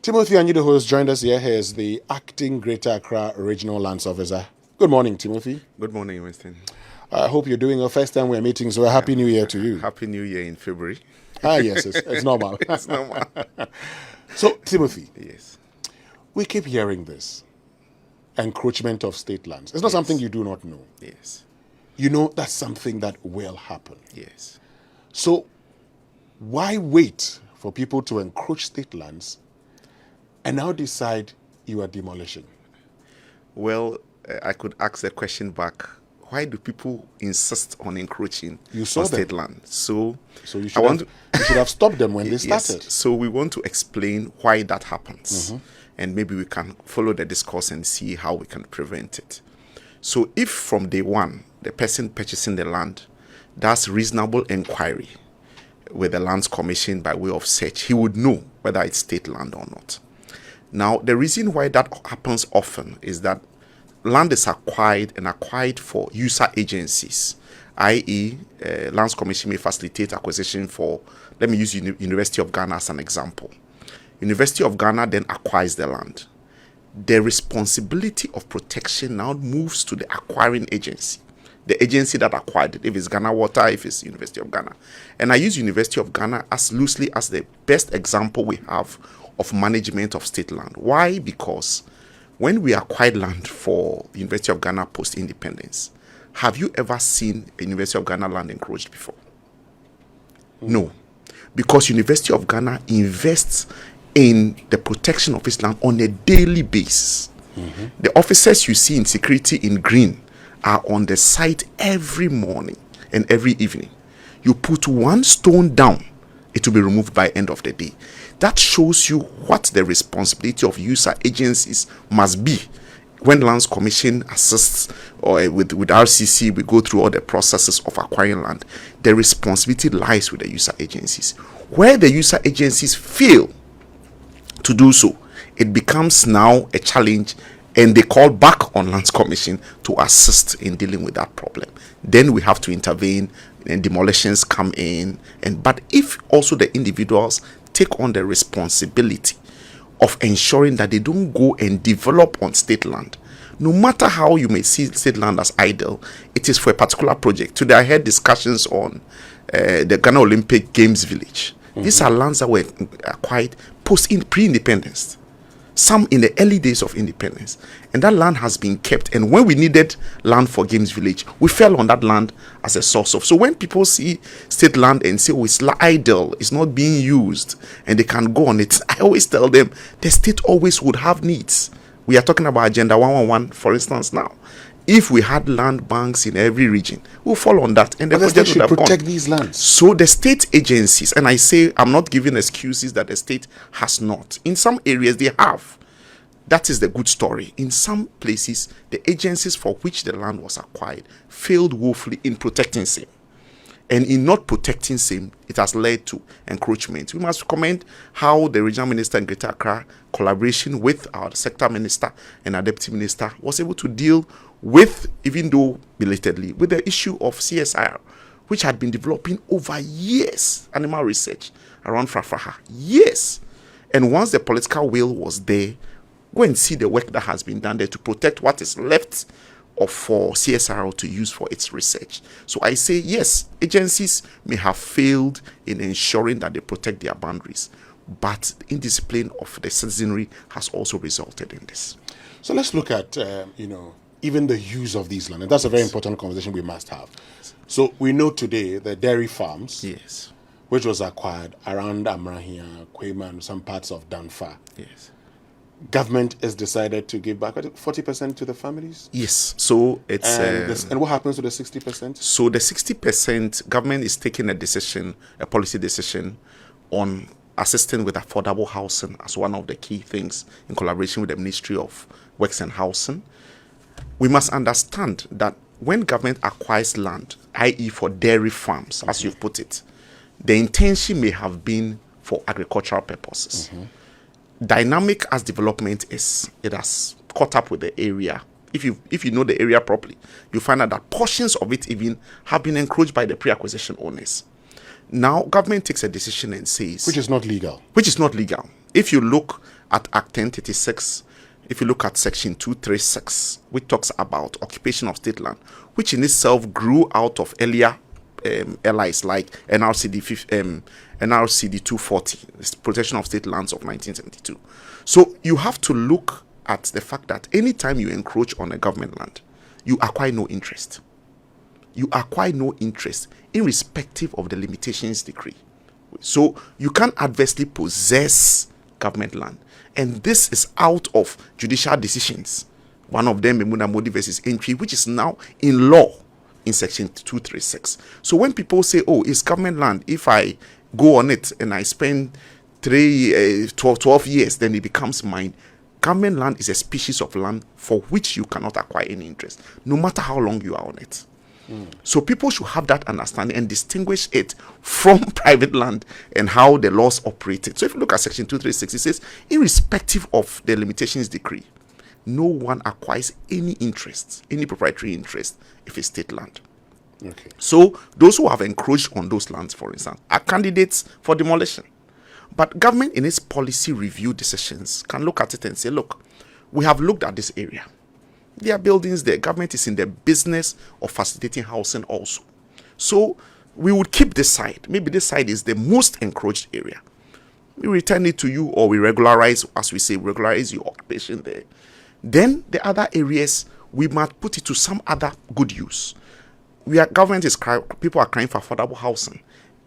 Timothy Anyidoho has joined us here. He is the acting Greater Accra Regional Lands Officer. Good morning, Timothy. Good morning, Winston. I hope you're doing your first time we're meeting, so a happy new year to you. Happy New Year in February. Yes, it's normal. It's normal. So, Timothy, Yes. we keep hearing this encroachment of state lands. It's not something you do not know. Yes. You know that's something that will happen. Yes. So, why wait for people to encroach state lands and now decide you are demolishing? Well, I could ask the question back. Why do people insist on encroaching You saw on state them. land? So You I should, want you should have stopped them when they Yes. started. So we want to explain why that happens. And maybe we can follow the discourse and see how we can prevent it. So if from day one, the person purchasing the land does reasonable inquiry with the Lands Commission by way of search, he would know whether it's state land or not. Now, the reason why that happens often is that land is acquired for user agencies, i.e., Lands Commission may facilitate acquisition for, let me use University of Ghana as an example. University of Ghana then acquires the land. The responsibility of protection now moves to the acquiring agency, the agency that acquired it, if it's Ghana Water, if it's University of Ghana. And I use University of Ghana as loosely as the best example we have of management of state land. Why? Because when we acquired land for University of Ghana post-independence, have you ever seen a University of Ghana land encroached before? No. Because University of Ghana invests in the protection of its land on a daily basis. The officers you see in security in green are on the site every morning and every evening. You put one stone down, it will be removed by end of the day. That shows you what the responsibility of user agencies must be. When Lands Commission assists or with RCC, we go through all the processes of acquiring land. The responsibility lies with the user agencies. Where the user agencies fail to do so, it becomes now a challenge, and they call back on Lands Commission to assist in dealing with that problem. Then we have to intervene, and demolitions come in. But if also the individuals take on the responsibility of ensuring that they don't go and develop on state land, no matter how you may see state land as idle, it is for a particular project. Today I had discussions on the Ghana Olympic Games Village. These are lands that were acquired pre-independence, some in the early days of independence, and that land has been kept. And when we needed land for Games Village, we fell on that land as a source of. So when people see state land and say, oh, it's idle, it's not being used, and they can go on it, I always tell them the state always would have needs. We are talking about Agenda 111, for instance, now. If we had land banks in every region, we'll fall on that, and the project should would have protect gone. these lands. So the state agencies, and I say I'm not giving excuses that the state has not. In some areas they have. That is the good story. In some places, the agencies for which the land was acquired failed woefully in protecting same. And in not protecting same, it has led to encroachment. We must commend how the regional minister in Greater Accra, collaboration with our sector minister and our deputy minister, was able to deal with, even though belatedly, with the issue of CSIR, which had been developing over years, animal research around Frafraha. Years. And once the political will was there, go and see the work that has been done there to protect what is left of for CSIR to use for its research. So I say, yes, agencies may have failed in ensuring that they protect their boundaries, but indiscipline of the citizenry has also resulted in this. So let's look at, even the use of these land. And that's a very important conversation we must have. So we know today the dairy farms, Yes. which was acquired around Amrahia, Kwema, and some parts of Danfa. Yes. Government has decided to give back 40% to the families. Yes. So it's And what happens to the 60%? so the 60% government is taking a policy decision on assisting with affordable housing as one of the key things in collaboration with the Ministry of Works and Housing. We must understand that when government acquires land, i.e. for dairy farms, as you've put it, the intention may have been for agricultural purposes. Dynamic as development is, it has caught up with the area. If you know the area properly, you find out that portions of it even have been encroached by the pre-acquisition owners. Now, government takes a decision and says... Which is not legal. Which is not legal. if you look at Act 1036, if you look at Section 236, which talks about occupation of state land, which in itself grew out of earlier LIs like NRCD 240, Protection of State Lands of 1972. So you have to look at the fact that anytime you encroach on a government land, you acquire no interest. You acquire no interest irrespective of the limitations decree. So you can't adversely possess government land. And this is out of judicial decisions. One of them, Memuna Modi versus Entry, which is now in law in Section 236. So when people say, oh, it's government land, if I go on it and I spend 12 years, then it becomes mine. Government land is a species of land for which you cannot acquire any interest, no matter how long you are on it. So people should have that understanding and distinguish it from private land and how the laws operated. So if you look at Section 236, it says, irrespective of the limitations decree, no one acquires any interest, any proprietary interest, if it's state land. Okay. So those who have encroached on those lands, for instance, are candidates for demolition. But government in its policy review decisions can look at it and say, look, we have looked at this area. There are buildings there. Government is in the business of facilitating housing also. So we would keep this side. Maybe this side is the most encroached area. We return it to you, or we regularize, as we say, regularize your occupation there. Then the other areas, we might put it to some other good use. Government is crying, people are crying for affordable housing.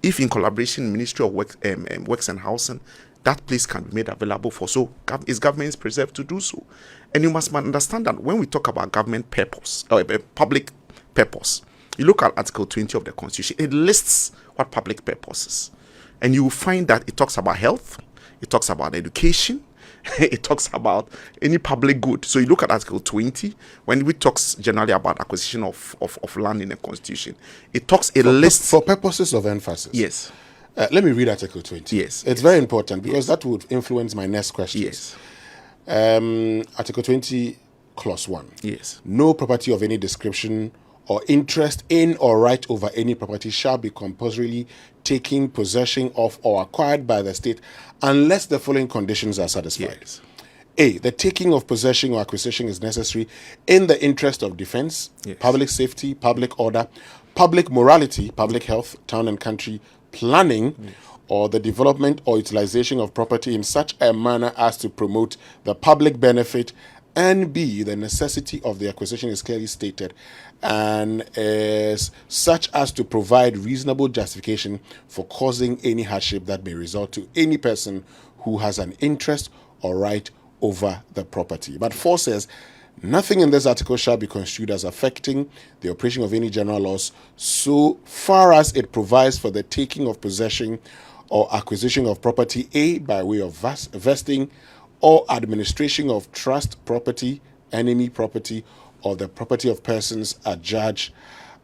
If in collaboration, Ministry of Works and Housing, that place can be made available for. So is government preserved to do so? And you must understand that when we talk about government purpose, or public purpose, you look at Article 20 of the Constitution, it lists what public purpose is. And you will find that it talks about health, it talks about education, it talks about any public good. So you look at Article 20, when we talks generally about acquisition of land in the Constitution, it talks lists. For purposes of emphasis. Yes. Let me read Article 20. Yes. It's very important because that would influence my next question. Yes. Article 20, Clause 1. Yes. No property of any description or interest in or right over any property shall be compulsorily taken possession of or acquired by the state unless the following conditions are satisfied. Yes. A. The taking of possession or acquisition is necessary in the interest of defense, Yes. public safety, public order, public morality, public health, town and country planning, or the development or utilization of property in such a manner as to promote the public benefit, and B, the necessity of the acquisition is clearly stated and is such as to provide reasonable justification for causing any hardship that may result to any person who has an interest or right over the property. But 4 says, nothing in this article shall be construed as affecting the operation of any general laws so far as it provides for the taking of possession or acquisition of property, A, by way of vesting or administration of trust property, enemy property, or the property of persons adjudged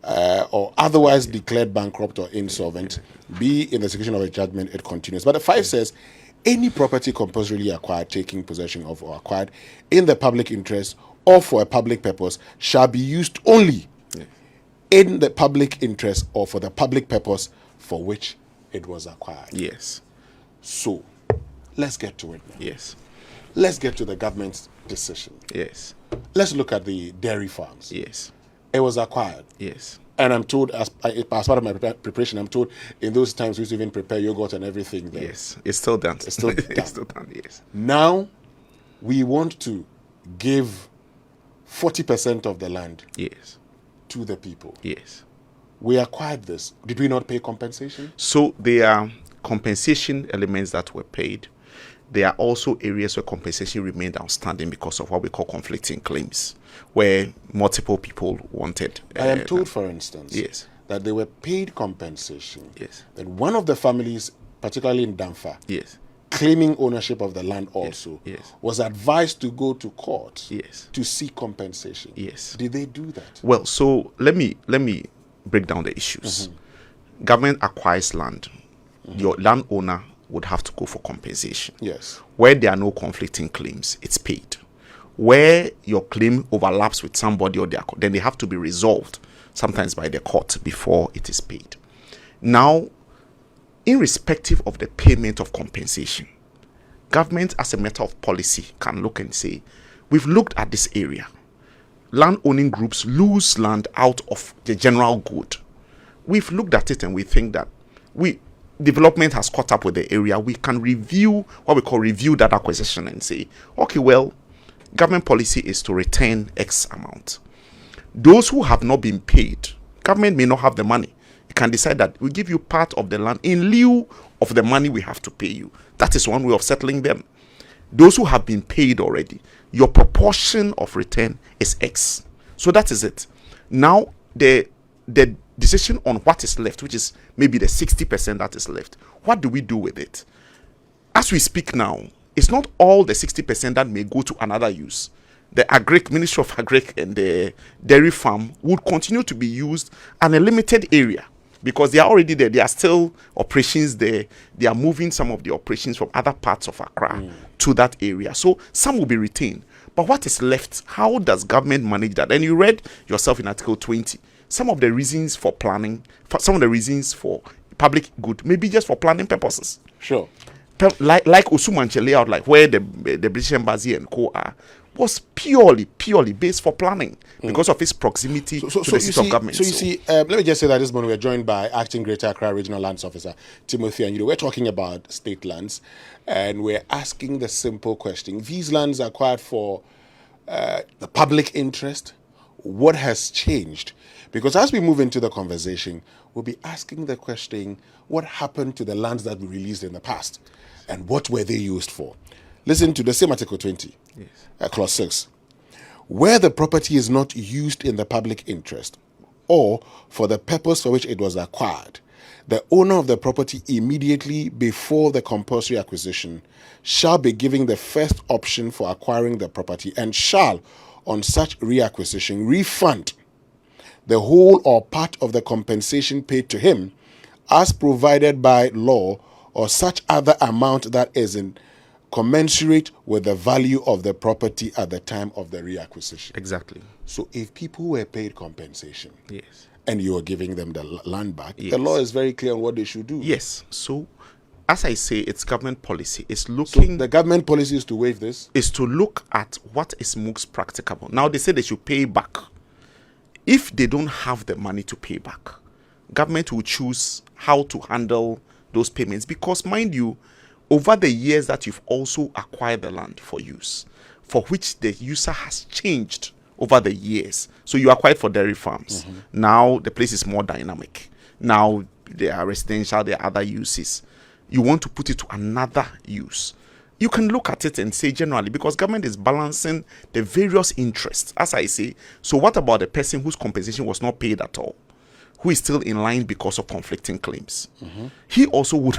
or otherwise declared bankrupt or insolvent. B, in the execution of a judgment, it continues. But the 5 says, any property compulsorily acquired, taking possession of, or acquired in the public interest or for a public purpose shall be used only in the public interest or for the public purpose for which it was acquired. Yes. So, let's get to it now. Yes. Let's get to the government's decision. Yes. Let's look at the dairy farms. Yes. It was acquired. Yes. And I'm told, as part of my preparation, I'm told in those times we used to even prepare yogurt and everything there. Yes. It's still done. It's still done. It's still done, yes. Now, we want to give 40% of the land Yes. to the people. Yes. We acquired this. Did we not pay compensation? So there are compensation elements that were paid. There are also areas where compensation remained outstanding because of what we call conflicting claims, where multiple people wanted. I am told, for instance, yes, that they were paid compensation. Yes. That one of the families, particularly in Damfa, yes, claiming ownership of the land also, yes, was advised to go to court, yes, to seek compensation. Yes. Did they do that? Well, so let me break down the issues. Mm-hmm. Government acquires land. Mm-hmm. Your landowner would have to go for compensation. Yes. Where there are no conflicting claims, it's paid. Where your claim overlaps with somebody or their, then they have to be resolved, sometimes by the court, before it is paid. Now, irrespective of the payment of compensation, government, as a matter of policy, can look and say, we've looked at this area. Land owning groups lose land out of the general good. We've looked at it and we think that development has caught up with the area. We can review what we call review that acquisition and say, okay, well, government policy is to return X amount. Those who have not been paid, government may not have the money. You can decide that we give you part of the land in lieu of the money we have to pay you. That is one way of settling them. Those who have been paid already, your proportion of return is X. So that is it. Now, the decision on what is left, which is maybe the 60% that is left, what do we do with it? As we speak now, it's not all the 60% that may go to another use. The Ministry of Agric and the dairy farm would continue to be used in a limited area because they are already there. There are still operations there. They are moving some of the operations from other parts of Accra to that area. So some will be retained. But what is left? How does government manage that? And you read yourself in Article 20. Some of the reasons for planning, some of the reasons for public good, maybe just for planning purposes. Sure. Like Osumanche layout, like where the British Embassy and co are, was purely based for planning because of its proximity to the seat of government. So you see, let me just say that this morning we're joined by Acting Greater Accra Regional Lands Officer Timothy Anyidoho. We're talking about state lands, and we're asking the simple question: these lands are acquired for the public interest. What has changed? Because as we move into the conversation, we'll be asking the question: what happened to the lands that we released in the past, and what were they used for? Listen to the same Article 20, Clause 6. Where the property is not used in the public interest or for the purpose for which it was acquired, the owner of the property immediately before the compulsory acquisition shall be given the first option for acquiring the property and shall, on such reacquisition, refund the whole or part of the compensation paid to him as provided by law or such other amount that is in commensurate with the value of the property at the time of the reacquisition. Exactly. So if people were paid compensation, Yes, and you are giving them the land back, yes, the law is very clear on what they should do. Yes. So, as I say, it's government policy. It's looking. So the government policy is to waive this? Is to look at what is most practicable. Now, they say they should pay back. If they don't have the money to pay back, government will choose how to handle those payments because, mind you, over the years that you've also acquired the land for use, for which the user has changed over the years. So you acquired for dairy farms. Now the place is more dynamic. Now there are residential, there are other uses. You want to put it to another use. You can look at it and say generally, because government is balancing the various interests, as I say. So what about the person whose compensation was not paid at all, who is still in line because of conflicting claims? He also would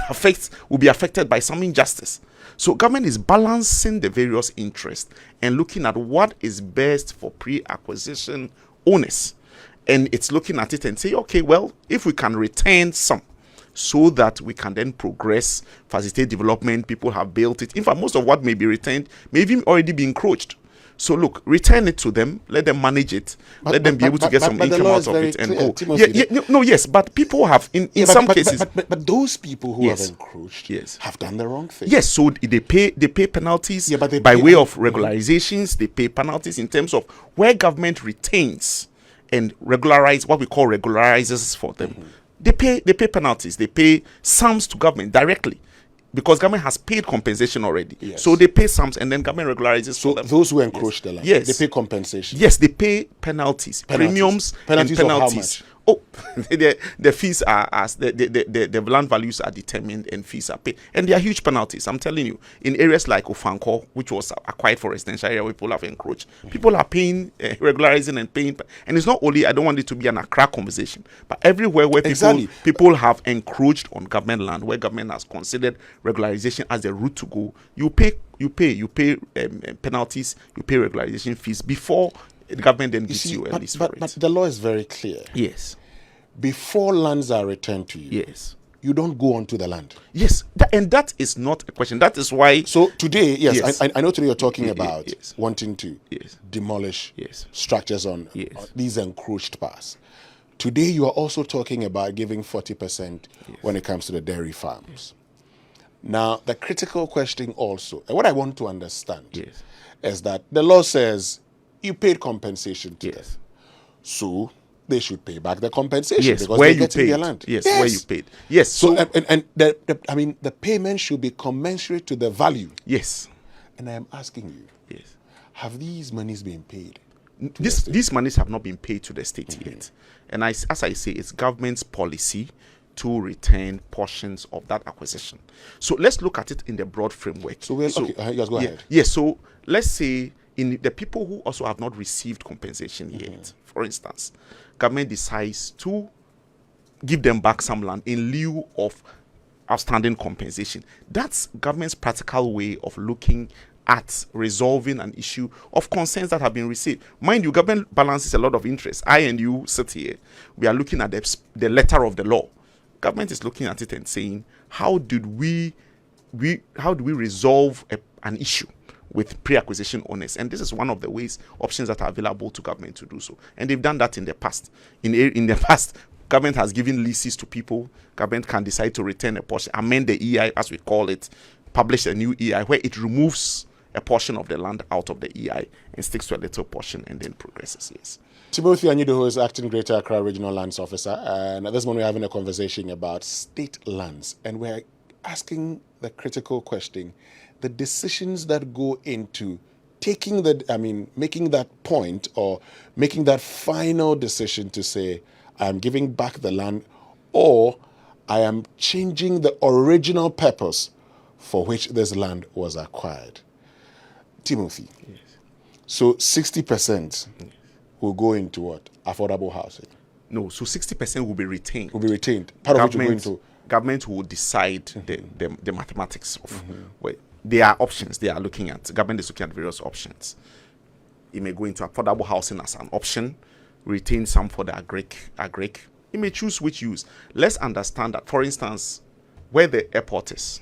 be affected by some injustice. So government is balancing the various interests and looking at what is best for pre-acquisition owners. And it's looking at it and say, okay, well, if we can retain some so that we can then progress, facilitate development, people have built it. In fact, most of what may be retained may even already be encroached. So look, return it to them, let them manage it, let them be able to get some income out of it and go. Yes, but people have, in some cases. But those people who have encroached have done the wrong thing. Yes, so they pay penalties by way of regularizations, they pay penalties in terms of where government retains and regularize, what we call regularizes for them. They pay penalties, they pay sums to government directly. Because government has paid compensation already. So they pay sums and then government regularizes for them. Those who encroach the land, they pay compensation. Yes, they pay penalties. Premiums and penalties. Of how much? Oh, the fees are as the land values are determined and fees are paid. And there are huge penalties. I'm telling you, in areas like Ofanko, which was acquired for residential area where people have encroached, people are paying, regularizing and paying. And it's not only, I don't want it to be an Accra conversation, but everywhere where people have encroached on government land, where government has considered regularization as the route to go, you pay penalties, you pay regularization fees before the government then gives you a lease for it. But the law is very clear. Yes. Before lands are returned to you, you don't go onto the land. Yes, and that is not a question. That is why. So today, I know today you're talking about wanting to demolish structures on these encroached parts. Today you are also talking about giving 40% when it comes to the dairy farms. Now, the critical question also, and what I want to understand, Yes. is that the law says you paid compensation to them. Yes. So they should pay back the compensation Yes, because where they're you getting paid. their land. Yes, where you paid. Yes. So, the payment should be commensurate to the value. Yes. And I am asking you, Yes. have these monies been paid? These monies have not been paid to the state yet. And as I say, it's government's policy to return portions of that acquisition. So let's look at it in the broad framework. So, yes, go ahead. Yes, so let's say in the people who also have not received compensation yet, for instance, government decides to give them back some land in lieu of outstanding compensation. That's government's practical way of looking at resolving an issue of concerns that have been received. Mind you, government balances a lot of interest. I and you sit here, we are looking at the letter of the law. Government is looking at it and saying, how do we resolve an issue with pre-acquisition owners? And this is one of the options that are available to government to do so. And they've done that in the past. In the past, government has given leases to people. Government can decide to return a portion, amend the EI as we call it, publish a new EI where it removes a portion of the land out of the EI and sticks to a little portion and then progresses. Yes. Timothy Anyidoho is acting Greater Accra Regional Lands Officer, and at this moment we're having a conversation about state lands, and we're asking the critical question: the decisions that go into making that point or making that final decision to say, I am giving back the land, or I am changing the original purpose for which this land was acquired. Timothy, Yes. so 60% will go into what? Affordable housing. No, so 60% will be retained. Will be retained. Part of which will go into government will decide the mathematics of where there are options they are looking at. Government is looking at various options. It may go into affordable housing as an option, retain some for the agric. It may choose which use. Let's understand that, for instance, where the airport is,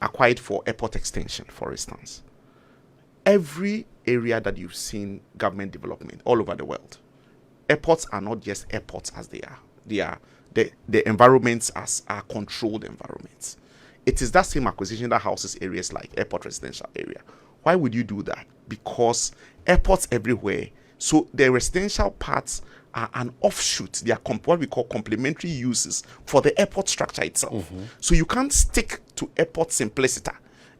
acquired for airport extension, for instance. Every area that you've seen government development all over the world, airports are not just airports as they are. They are the environments are controlled environments. It is that same acquisition that houses areas like airport residential area. Why would you do that? Because airports everywhere. So the residential parts are an offshoot. They are what we call complementary uses for the airport structure itself. So you can't stick to airport simplicity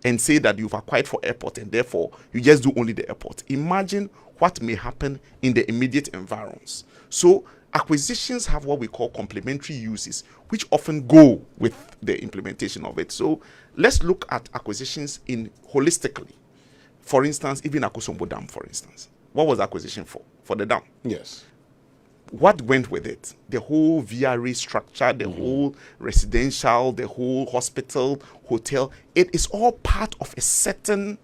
and say that you've acquired for airport and therefore you just do only the airport. Imagine what may happen in the immediate environs. So acquisitions have what we call complementary uses, which often go with the implementation of it. So let's look at acquisitions in holistically. For instance, even Akosombo Dam, for instance. What was the acquisition for? For the dam. Yes. What went with it? The whole VRA structure, the whole residential, the whole hospital, hotel. It is all part of a certain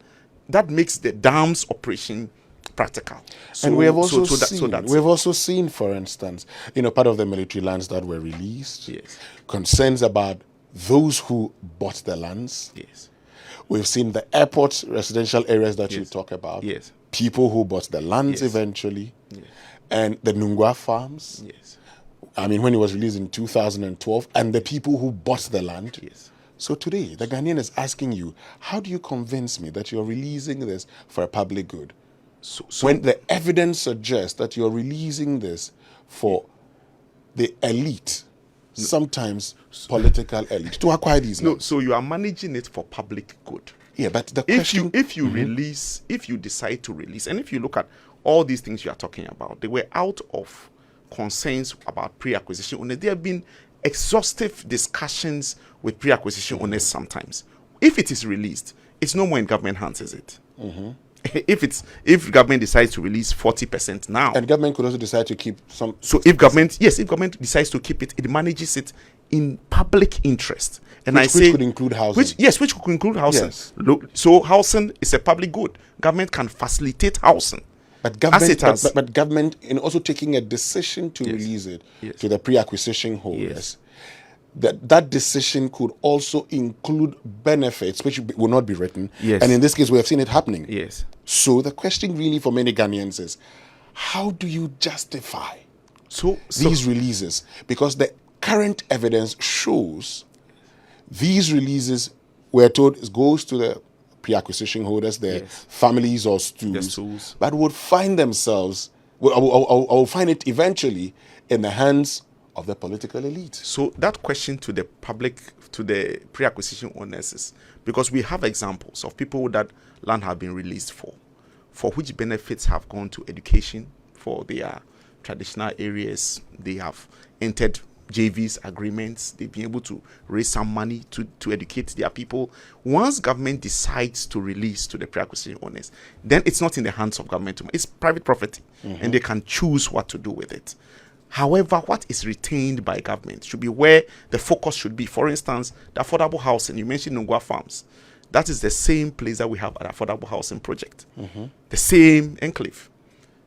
that makes the dam's operation practical. So, and we have also seen, for instance, part of the military lands that were released. Yes. Concerns about those who bought the lands. Yes. We've seen the airport residential areas that you Yes. talk about. Yes. People who bought the lands Yes. eventually. Yes. And the Nungwa farms. Yes. When it was released in 2012, and the people who bought the land. Yes. So today, the Ghanaian is asking you, how do you convince me that you're releasing this for a public good? So When the evidence suggests that you're releasing this for the elite, sometimes political elite, to acquire these lands. so you are managing it for public good. Yeah, but the question... If you release, if you decide to release, and if you look at all these things you are talking about, they were out of concerns about pre-acquisition owners. There have been exhaustive discussions with pre-acquisition owners sometimes. If it is released, it's no more in government hands, is it? If government decides to release 40% now, And government could also decide to keep some... so if government decides to keep it, it manages it in public interest. And Which could include housing. Which could include housing. Yes. So housing is a public good. Government can facilitate housing. But government, As it has. but government, in also taking a decision to Yes. release it Yes. to the pre-acquisition holders, Yes. that decision could also include benefits which will not be written. Yes. And in this case, we have seen it happening. Yes. So the question really for many Ghanaians is, how do you justify So these releases? Because the current evidence shows These releases, we're told, goes to the pre-acquisition holders, their families or stools, but would find themselves, will find it eventually in the hands of the political elite. So that question to the public, to the pre-acquisition owners is, because we have examples of people that land have been released for which benefits have gone to education for their traditional areas. They have entered JVs agreements. They've been able to raise some money to educate their people. Once government decides to release to the pre-acquisition owners, then it's not in the hands of government. It's private property, and they can choose what to do with it. However, what is retained by government should be where the focus should be. For instance, the affordable housing. You mentioned Nungwa Farms. That is the same place that we have at affordable housing project. The same enclave.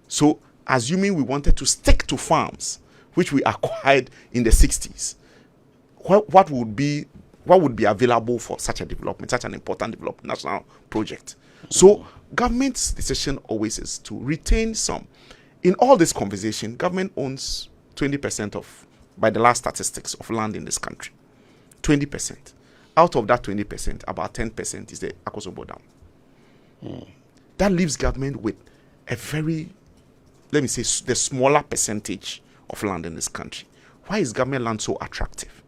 So, assuming we wanted to stick to farms, which we acquired in the 60s, what would be available for such a development, such an important development, national project? So, government's decision always is to retain some. In all this conversation, government owns 20% of, by the last statistics, of land in this country. 20%. Out of that 20%, about 10% is the Akosobo Dam. That leaves government with a very, let me say, the smaller percentage of land in this country. Why is government land so attractive?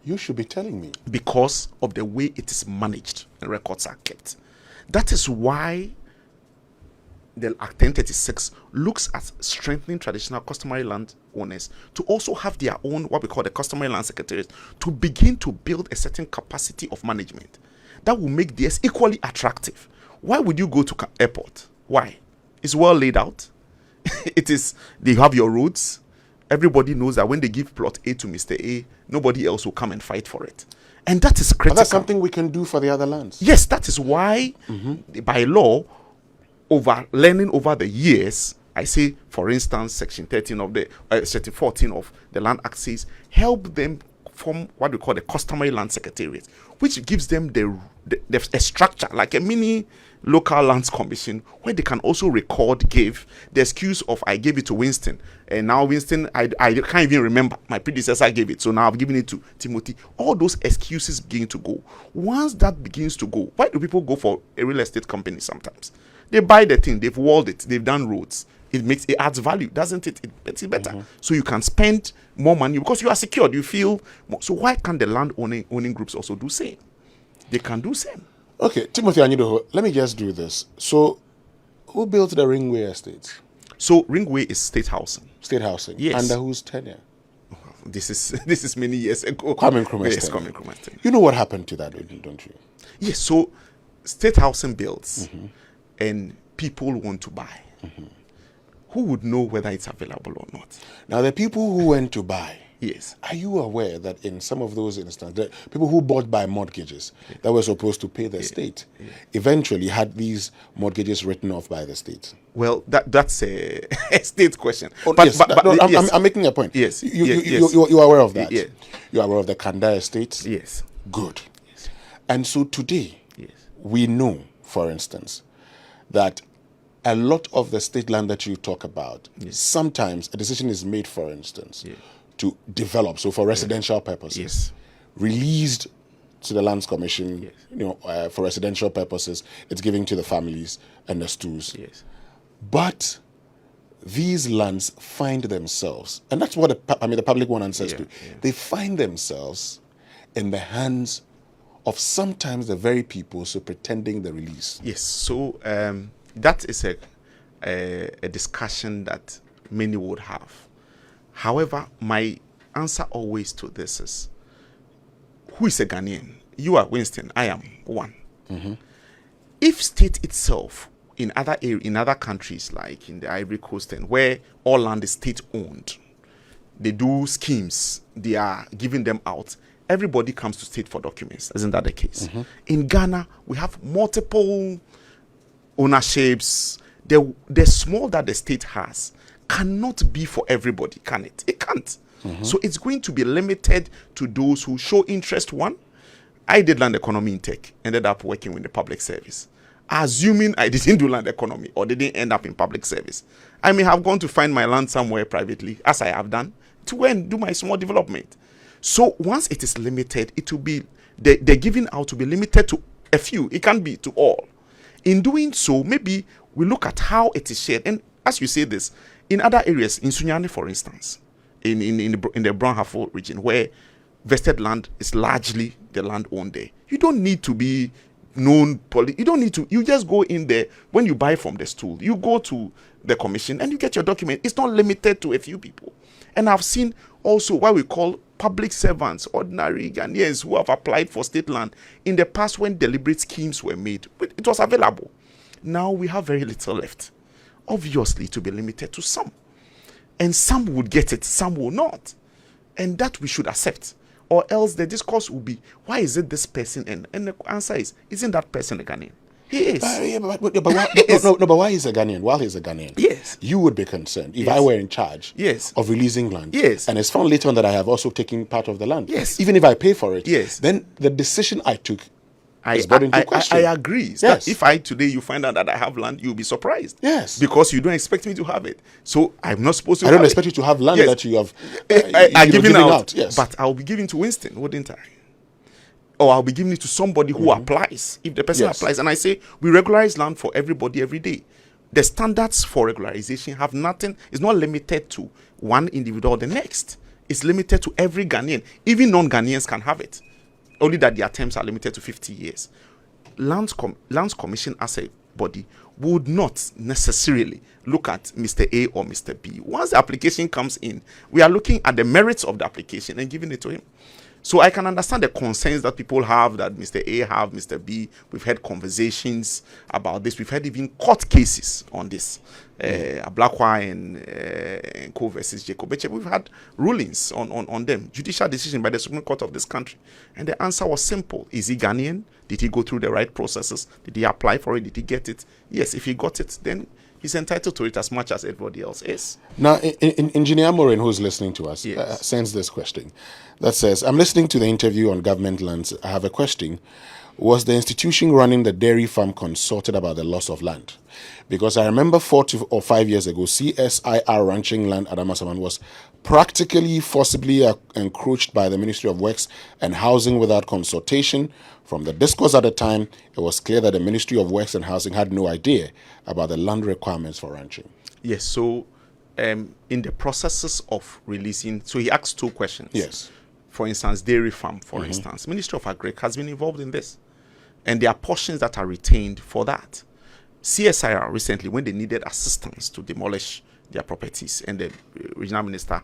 You should be telling me. Because of the way it is managed and records are kept. That is why the Act 1036 looks at strengthening traditional customary land owners to also have their own, what we call the customary land secretariat, to begin to build a certain capacity of management that will make theirs equally attractive. Why would you go to airport? Why? It's well laid out. They have your roads. Everybody knows that when they give plot A to Mr. A, nobody else will come and fight for it. And that is critical. But that's something we can do for the other lands. Yes, that is why, by law, learning over the years, I say, for instance, Section 13 of the Section 14 of the Land Act says, help them form what we call the customary land secretariat, which gives them a structure like a mini local lands commission where they can also give the excuse of I gave it to Winston, and now Winston I can't even remember, my predecessor gave it, so now I've given it to Timothy. All those excuses begin to go. Once that begins to go, why do people go for a real estate company sometimes? They buy the thing, they've walled it, they've done roads. It adds value, doesn't it? It makes it better. So you can spend more money because you are secured. You feel more. So why can't the land owning groups also do same? They can do same. Okay, Timothy Anyidoho, let me just do this. So, who built the Ringway estates? So Ringway is state housing. State housing. Yes. Under whose tenure? This is many years ago. Kwame Nkrumah's Yes, tenure. Kwame Nkrumah's tenure. You know what happened to that, don't you? Yes. So state housing builds, and people want to buy. Who would know whether it's available or not? Now, the people who went to buy, Yes. are you aware that in some of those instances, the people who bought by mortgages that were supposed to pay the state eventually had these mortgages written off by the state? Well, that's a state question. I'm making a point. Yes. You are aware of that? Yeah. You are aware of the Kanda estates? Yes. Good. Yes. And so today, Yes. we know, for instance, that a lot of the state land that you talk about, sometimes a decision is made, for instance, to develop, so for residential purposes, released to the Lands Commission, for residential purposes, it's given to the families and the stools. Yes. But these lands find themselves, and that's what the public one answers to, they find themselves in the hands of sometimes the very people so pretending the release. Yes. So that is a discussion that many would have. However, my answer always to this is, who is a Ghanaian? You are Winston. I am one. If state itself in other countries like in the Ivory Coast and where all land is state owned, they do schemes. They are giving them out. Everybody comes to state for documents. Isn't that the case? In Ghana, we have multiple ownerships. The small that the state has cannot be for everybody, can it? It can't. So it's going to be limited to those who show interest. One, I did land economy in tech, ended up working with the public service. Assuming I didn't do land economy or didn't end up in public service, I may have gone to find my land somewhere privately, as I have done, to go and do my small development. So once it is limited, it will be the giving out to be limited to a few. It can't be to all. In doing so, maybe we look at how it is shared. And as you say this, in other areas, in Sunyani, for instance, in the Brown Hafo region, where vested land is largely the land owned there, you don't need to be known. You don't need to. You just go in there when you buy from the stool. You go to the commission and you get your document. It's not limited to a few people. And I've seen also what we call public servants, ordinary Ghanaians who have applied for state land in the past when deliberate schemes were made. It was available. Now we have very little left. Obviously, to be limited to some. And some would get it, some will not. And that we should accept. Or else the discourse will be, why is it this person? And the answer is, isn't that person a Ghanaian? He is. But why he's a Ghanaian? While he's a Ghanaian, yes, you would be concerned if I were in charge of releasing land. Yes. And it's found later on that I have also taken part of the land. Yes. Even if I pay for it. Yes. Then the decision I took is I, brought into question. I agree. Yes. If today you find out that I have land, you'll be surprised. Yes. Because you don't expect me to have it. So I'm not supposed to I don't expect you to have land that you have given out. Yes. But I'll be giving to Winston, wouldn't I? Or I'll be giving it to somebody who applies. If the person applies, and I say, we regularize land for everybody every day. The standards for regularization have nothing, it's not limited to one individual or the next. It's limited to every Ghanaian. Even non-Ghanaians can have it. Only that their terms are limited to 50 years. Lands Commission as a body would not necessarily look at Mr. A or Mr. B. Once the application comes in, we are looking at the merits of the application and giving it to him. So I can understand the concerns that people have, that Mr. A have, Mr. B. We've had conversations about this. We've had even court cases on this. Ablakwa and Co versus Jacob Eche. We've had rulings on them. Judicial decision by the Supreme Court of this country. And the answer was simple. Is he Ghanaian? Did he go through the right processes? Did he apply for it? Did he get it? Yes, if he got it, then he's entitled to it as much as everybody else is. Now, Engineer Morin, who's listening to us, sends this question that says, I'm listening to the interview on government lands. I have a question. Was the institution running the dairy farm consulted about the loss of land? Because I remember 4 or 5 years ago, CSIR ranching land at Amasaman was practically forcibly encroached by the Ministry of Works and Housing without consultation. From the discourse at the time, it was clear that the Ministry of Works and Housing had no idea about the land requirements for ranching. Yes, so in the processes of releasing, so he asked 2 questions. Yes. For instance, dairy farm, for instance. Ministry of Agri has been involved in this. And there are portions that are retained for that. CSIR recently, when they needed assistance to demolish their properties, and the regional minister,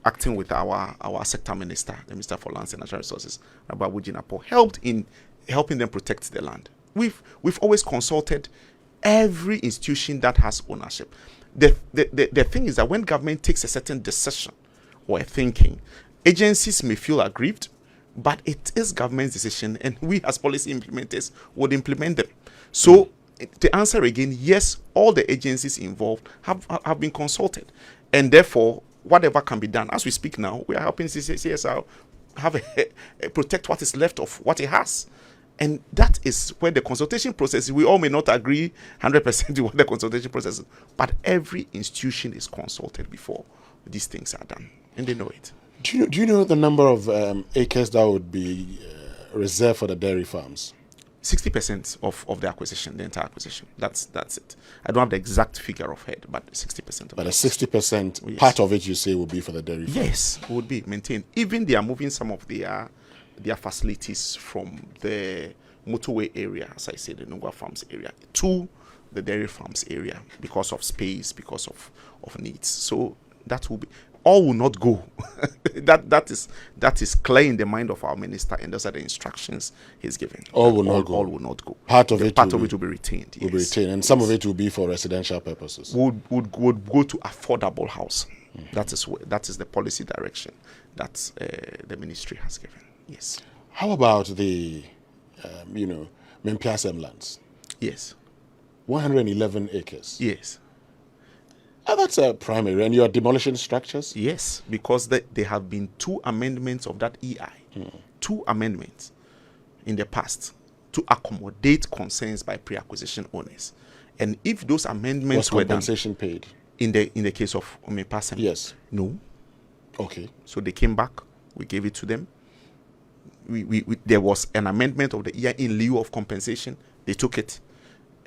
acting with our sector minister, the Minister for Lands and Natural Resources, Ababu Jinapo, helped in helping them protect the land. We've always consulted every institution that has ownership. The thing is that when government takes a certain decision or a thinking, agencies may feel aggrieved, but it is government's decision, and we as policy implementers would implement them. So the answer again, yes, all the agencies involved have been consulted, and therefore whatever can be done. As we speak now, we are helping CSR protect what is left of what it has. And that is where the consultation process, we all may not agree 100% to what the consultation process is, but every institution is consulted before these things are done, and they know it. Do you know the number of acres that would be reserved for the dairy farms? 60% of the acquisition, the entire acquisition. That's it. I don't have the exact figure of head, but 60% of it. But the 60% part of it, you say, will be for the dairy farms? Yes, would be maintained. Even they are moving some of their facilities from the motorway area, as I said, the Nungwa Farms area, to the dairy farms area because of space, because of needs. So that will be... all will not go. that is clear in the mind of our minister, and those are the instructions he's giving. All will not go. All will not go. Part of it will be retained. Will be retained, and some of it will be for residential purposes. Would go to affordable housing. That is the policy direction that the ministry has given. Yes. How about the, Mempiasem lands? Yes. 111 acres. Yes. That's a primary, and you are demolishing structures? Yes, because there have been 2 amendments of that EI. 2 amendments in the past to accommodate concerns by pre-acquisition owners. And if those amendments were done... Was compensation paid? In the case of Omepasem? Yes. No. Okay. So they came back We gave it to them. There was an amendment of the year in lieu of compensation. They took it.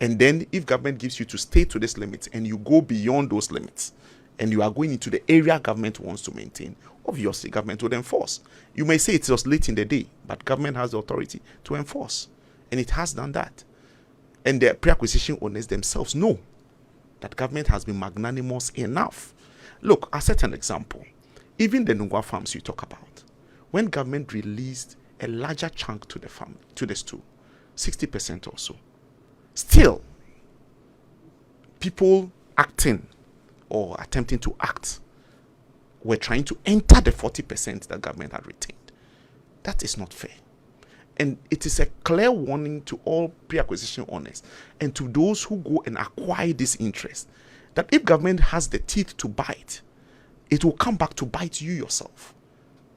And then if government gives you to stay to this limit and you go beyond those limits and you are going into the area government wants to maintain, obviously government would enforce. You may say it was late in the day, but government has the authority to enforce. And it has done that. And the pre-acquisition owners themselves know that government has been magnanimous enough. Look, I'll set an example. Even the Nungwa farms you talk about, when government released a larger chunk to the farm, to the stool, 60% or so, still, people acting or attempting to act were trying to enter the 40% that government had retained. That is not fair. And it is a clear warning to all pre-acquisition owners and to those who go and acquire this interest that if government has the teeth to bite, it will come back to bite you yourself.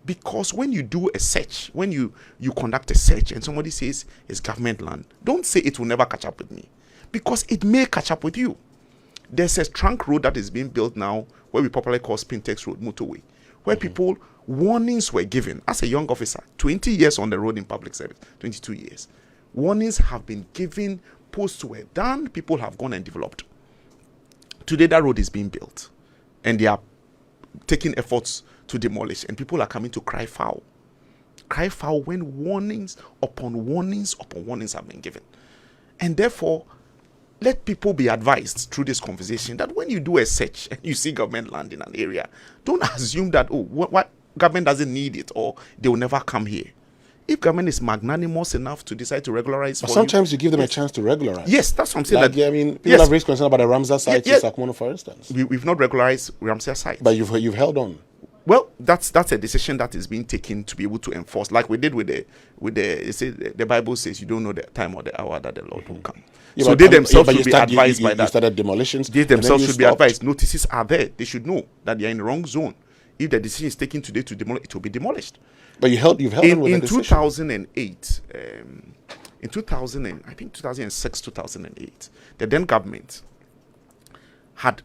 Because when you do a search, when you conduct a search and somebody says it's government land, don't say it will never catch up with me, because it may catch up with you. There's a trunk road that is being built now where we popularly call Spintex Road motorway, where people, warnings were given. As a young officer, 20 years on the road in public service, 22 years, warnings have been given, posts were done, people have gone and developed. Today that road is being built and they are taking efforts to demolish, and people are coming to cry foul. Cry foul when warnings upon warnings upon warnings have been given. And therefore, let people be advised through this conversation that when you do a search and you see government land in an area, don't assume that, what government doesn't need it or they will never come here. If government is magnanimous enough to decide to regularize, but sometimes you give them a chance to regularize. Yes, that's what I'm saying. Like, that, I mean, people have raised concern about the Ramsar site in Sakmono, for instance. We've not regularized Ramsar site, but you've held on. Well, that's a decision that is being taken to be able to enforce, like we did with the Bible says you don't know the time or the hour that the Lord will come. Yeah, so they themselves should be advised by that. You started demolitions. They themselves should be advised. Notices are there. They should know that they are in the wrong zone. If the decision is taken today to demolish, it will be demolished. But you've held on with in the decision. 2008, in 2006, 2008, the then government had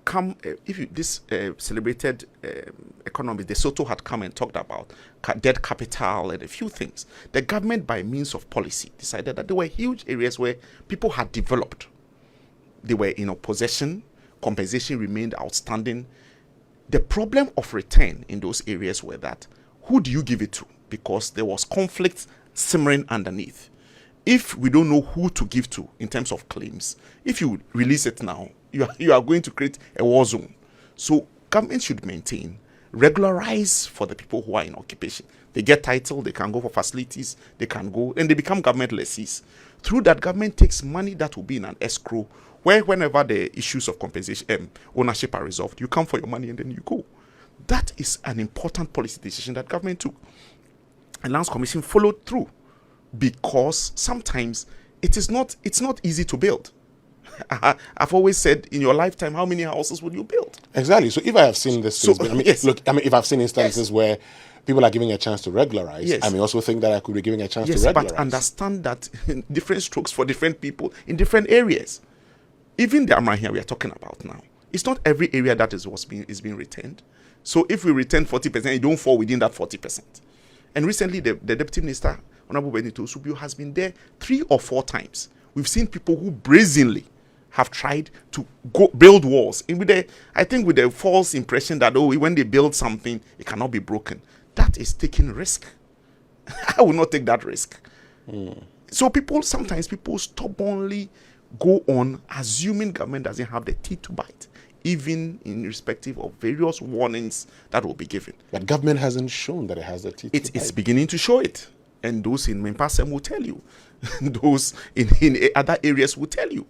come, this celebrated economy, the Soto had come and talked about debt capital and a few things. The government, by means of policy, decided that there were huge areas where people had developed. They were in possession, compensation remained outstanding. The problem of return in those areas were that, who do you give it to? Because there was conflict simmering underneath. If we don't know who to give to in terms of claims, if you release it now, you are going to create a war zone. So government should maintain, regularize for the people who are in occupation. They get title, they can go for facilities, they can go, and they become government lessees. Through that, government takes money that will be in an escrow, where whenever the issues of compensation, ownership are resolved, you come for your money and then you go. That is an important policy decision that government took. And Lands Commission followed through, because sometimes it's not easy to build. I've always said, in your lifetime, how many houses would you build? Exactly. So if I have seen this, if I've seen instances where people are giving a chance to regularize, I may also think that I could be giving a chance to regularize. But understand that different strokes for different people in different areas. Even the Amran here we are talking about now, it's not every area that is being retained. So if we retain 40%, you don't fall within that 40%. And recently, the Deputy Minister, Honorable Benito Subio, has been there 3 or 4 times. We've seen people who brazenly have tried to go build walls. And with the false impression that, when they build something, it cannot be broken. That is taking risk. I will not take that risk. So sometimes people stubbornly go on assuming government doesn't have the teeth to bite, even in respective of various warnings that will be given. But government hasn't shown that it has the teeth to bite. It's beginning to show it. And those in Mempasem will tell you. Those in other areas will tell you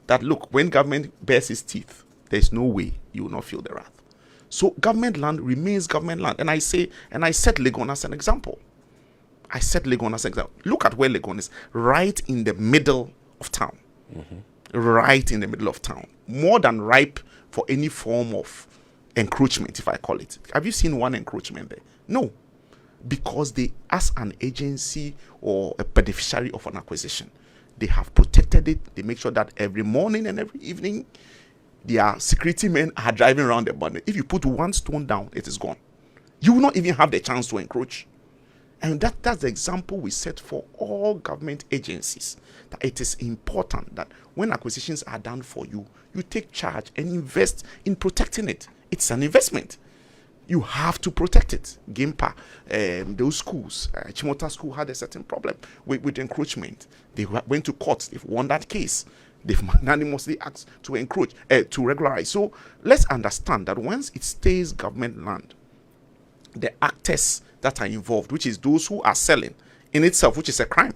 that, look, when government bears its teeth, there's no way you will not feel the wrath. So government land remains government land. And I set Legon as an example. Look at where Legon is, right in the middle of town. Right in the middle of town. More than ripe for any form of encroachment, if I call it. Have you seen one encroachment there? No. Because they, as an agency or a beneficiary of an acquisition, they have protected it. They make sure that every morning and every evening, their security men are driving around the border. If you put one stone down, it is gone. You will not even have the chance to encroach. And that's the example we set for all government agencies, that it is important that when acquisitions are done for you, you take charge and invest in protecting it. It's an investment. You have to protect it. Gimpa, those schools, Chimota School had a certain problem with encroachment. They went to court. They've won that case. They've unanimously asked to encroach, to regularize. So let's understand that once it stays government land, the actors that are involved, which is those who are selling in itself, which is a crime.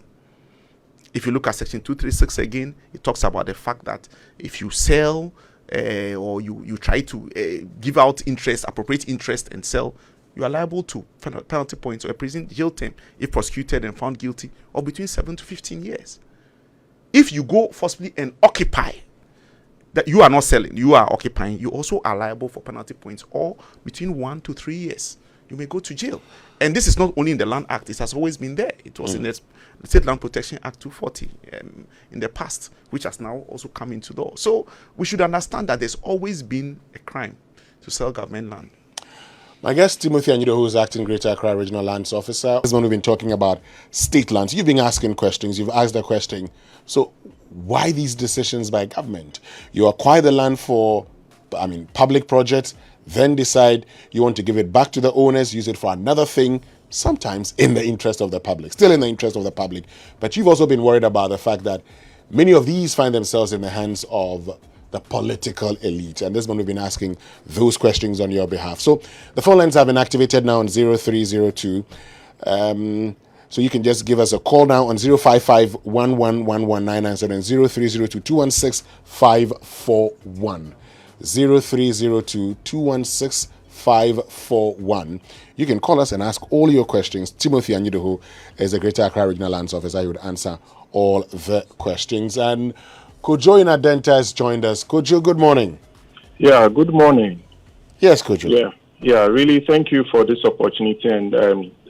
If you look at section 236 again, it talks about the fact that if you sell or you try to give out interest, appropriate interest and sell, you are liable to penalty points or a prison jail term if prosecuted and found guilty, or between 7 to 15 years. If you go forcibly and occupy, that you are not selling, you are occupying, you also are liable for penalty points, or between 1 to 3 years. You may go to jail. And this is not only in the Land Act, it has always been there. It was in the State Land Protection Act 240 in the past, which has now also come into law. So we should understand that there's always been a crime to sell government land. My guest, Timothy Anyidoho, who is acting Greater Accra Regional Lands Officer. This one we've been talking about state lands. You've been asking questions. You've asked the question. So why these decisions by government? You acquire the land for, public projects, then decide you want to give it back to the owners, use it for another thing, sometimes in the interest of the public, still in the interest of the public. But you've also been worried about the fact that many of these find themselves in the hands of the political elite. And this one we've been asking those questions on your behalf. So the phone lines have been activated now on 0302. So you can just give us a call now on 055 1111 and 0302 216 541. 0302 216 541. You can call us and ask all your questions. Timothy Anyidoho is the Greater Accra Regional Lands Officer. He would answer all the questions. And Kojo in Adenta has joined us. Kojo, good morning. Yeah, good morning. Yes, Kojo. Yeah, really thank you for this opportunity and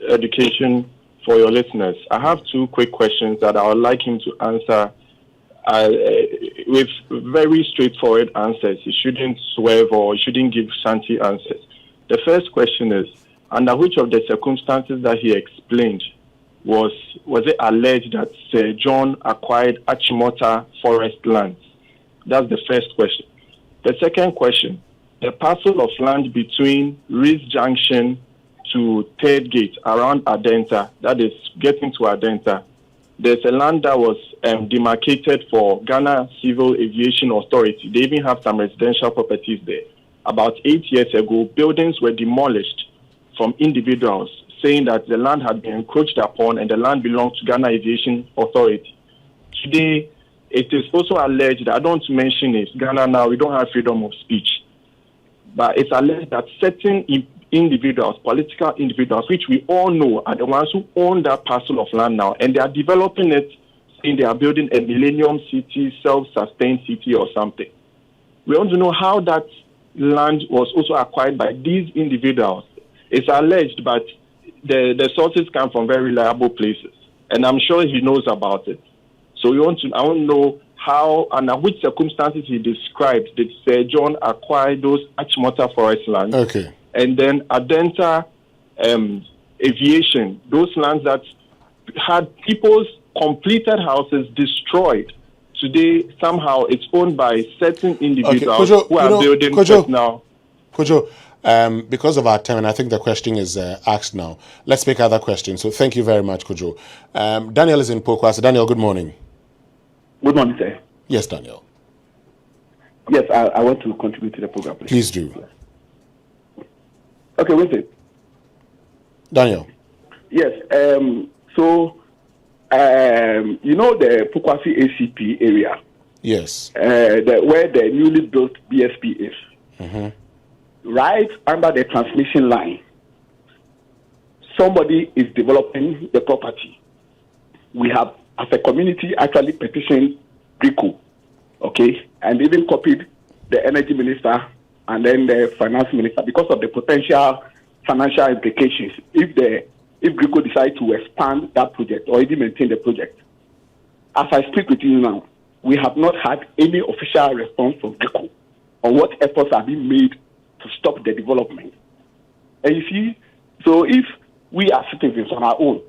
education for your listeners. I have two quick questions that I would like him to answer with very straightforward answers. He shouldn't swerve or shouldn't give shanty answers. The first question is, under which of the circumstances that he explained was it alleged that Sir John acquired Achimota forest lands? That's the first question. The second question, the parcel of land between Rees Junction to Third Gate around Adenta, that is getting to Adenta, there's a land that was demarcated for Ghana Civil Aviation Authority. They even have some residential properties there. About 8 years ago, buildings were demolished from individuals saying that the land had been encroached upon and the land belonged to Ghana Aviation Authority. Today, it is also alleged, I don't mention it, Ghana now, we don't have freedom of speech, but it's alleged that certain individuals, political individuals, which we all know are the ones who own that parcel of land now, and they are developing it, saying they are building a millennium city, self-sustained city or something. We want to know how that land was also acquired by these individuals. It's alleged, but the sources come from very reliable places, and I'm sure he knows about it. So I want to know how and under which circumstances he described did Sir John acquire those Achimota forest lands. Okay. And then Adenta Aviation, those lands that had people's completed houses destroyed. Today, somehow, it's owned by certain individuals who are building now. Kojo, because of our time, and I think the question is asked now, let's make other questions. So thank you very much, Kojo. Daniel is in Pokwasa. Daniel, good morning. Good morning, sir. Yes, Daniel. Yes, I want to contribute to the program, please. Please do. Okay, wait a minute. Daniel. Yes, so, you know the Pokwasi ACP area? Yes. Where the newly built BSP is. Mm-hmm. Right under the transmission line, somebody is developing the property. We have, as a community, actually petitioned GRICO, okay, and even copied the energy minister and then the finance minister because of the potential financial implications if GRICO decide to expand that project or even maintain the project. As I speak with you now, we have not had any official response from GRICO on what efforts are being made to stop the development. And you see, So if we as citizens on our own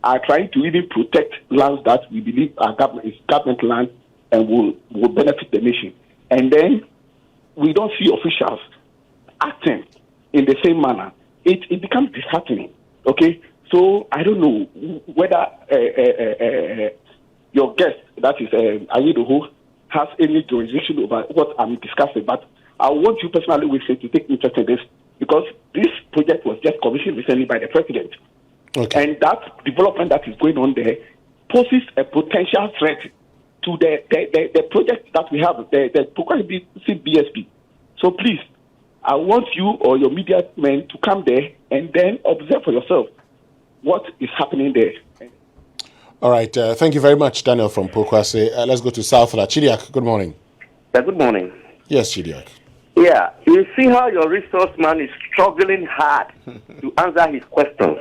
are trying to even protect lands that we believe are government land and will benefit the nation, and then we don't see officials acting in the same manner, it becomes disheartening. Okay, so I don't know whether your guest, that is Anyidoho, has any jurisdiction over what I'm discussing, but I want you personally, Wilson, to take interest in this, because this project was just commissioned recently by the president. Okay. And that development that is going on there poses a potential threat to the project that we have, the progressive BSP. So please, I want you or your media men to come there and then observe for yourself what is happening there. All right. Thank you very much, Daniel from Pokwase. Let's go to Southla. Chidiak, good morning. Yeah, good morning. Yes, Chidiak. Yeah, you see how your resource man is struggling hard to answer his questions.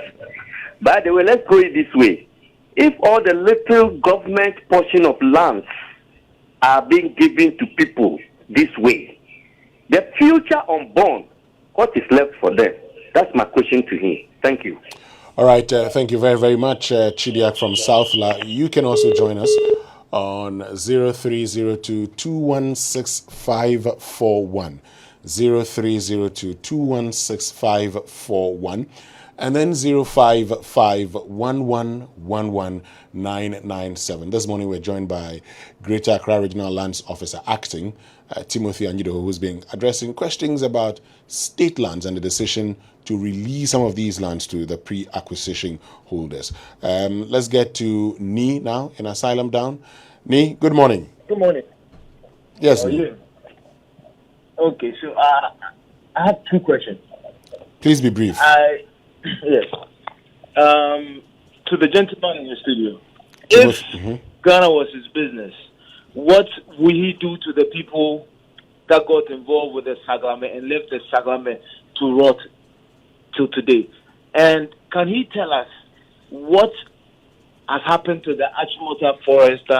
By the way, let's go it this way. If all the little government portion of lands are being given to people this way, the future unborn, what is left for them? That's my question to him. Thank you. All right. Thank you very, very much, Chidiak from Southla. You can also join us on 0302-216-541. 0302-216-541. And then 055-1111-997. This morning we're joined by Greater Accra Regional Lands Officer Acting, Timothy Anyidoho, who's been addressing questions about state lands and the decision to release some of these lands to the pre-acquisition holders. Let's get to Ni now in Asylum Down. Ni, good morning. Good morning. Yes, How are Ni. you? Okay, so I have two questions. Please be brief. Yes. To the gentleman in the studio, Timothy, if Ghana was his business, what will he do to the people that got involved with the Saglame and left the Saglame to rot till today? And can he tell us what has happened to the Achimota Forest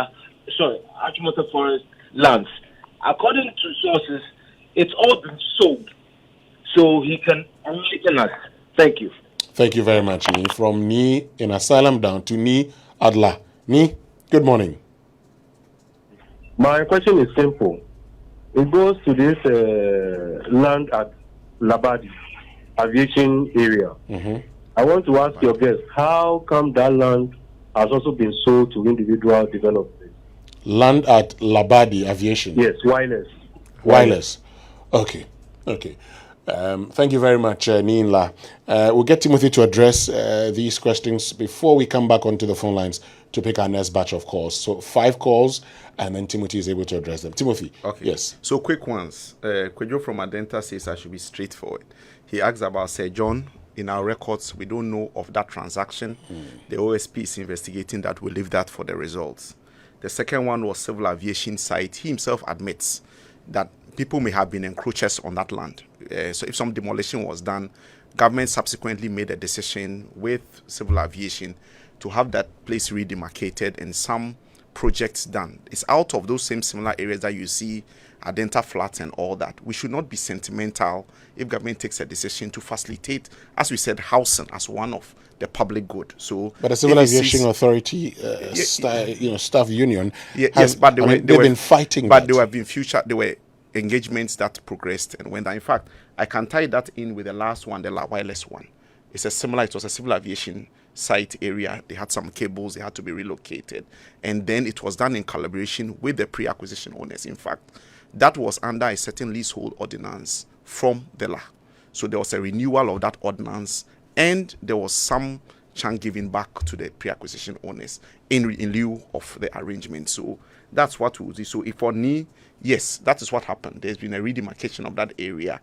lands? According to sources, it's all been sold. So he can enlighten us. Thank you. Thank you very much, Ni. From Ni in Asylum Down to Ni Adla. Ni, good morning. My question is simple. It goes to this land at Labadi aviation area. I want to ask your guest, how come that land has also been sold to individual developers? Land at Labadi Aviation. Yes, wireless. Okay. Thank you very much, Niinla. We'll get Timothy to address these questions before we come back onto the phone lines to pick our next batch of calls. So 5 calls, and then Timothy is able to address them. Timothy, Okay. yes. So quick ones. Kwejo from Adenta says I should be straightforward. He asks about Sir John. In our records, we don't know of that transaction. The OSP is investigating that. We'll leave that for the results. The second one was civil aviation site. He himself admits that people may have been encroachers on that land. So if some demolition was done, government subsequently made a decision with civil aviation to have that place redemarcated and some projects done. It's out of those same similar areas that you see Adenta flats and all that. We should not be sentimental if government takes a decision to facilitate, as we said, housing as one of the public good. So, But the Civil Aviation Authority, staff union, but they've been fighting. But there were engagements that progressed and went down. In fact, I can tie that in with the last one, the wireless one. It was a civil aviation site area. They had some cables, they had to be relocated. And then it was done in collaboration with the pre-acquisition owners. In fact, that was under a certain leasehold ordinance from the law. So there was a renewal of that ordinance, and there was some chunk given back to the pre-acquisition owners in lieu of the arrangement. So that's what we'll do. So if for me, yes, that is what happened. There's been a redemarcation of that area.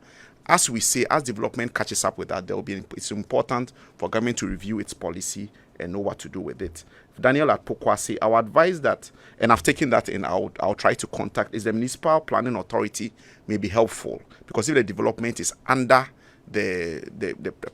As we say, as development catches up with that, it's important for government to review its policy and know what to do with it. Daniel at Pokwase, I would advise that, and I've taken that in, I'll try to contact, is the Municipal Planning Authority may be helpful, because if the development is under the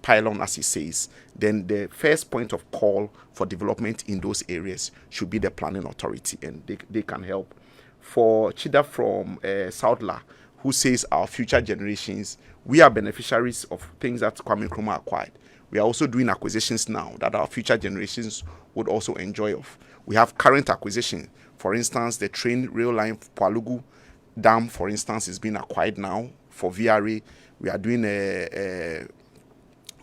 pylon, as he says, then the first point of call for development in those areas should be the Planning Authority, and they can help. For Chida from Southla, who says our future generations, we are beneficiaries of things that Kwame Nkrumah acquired. we are also doing acquisitions now that our future generations would also enjoy of. We have current acquisition. For instance, the train rail line Palugu Dam, for instance, is being acquired now for VRA. We are doing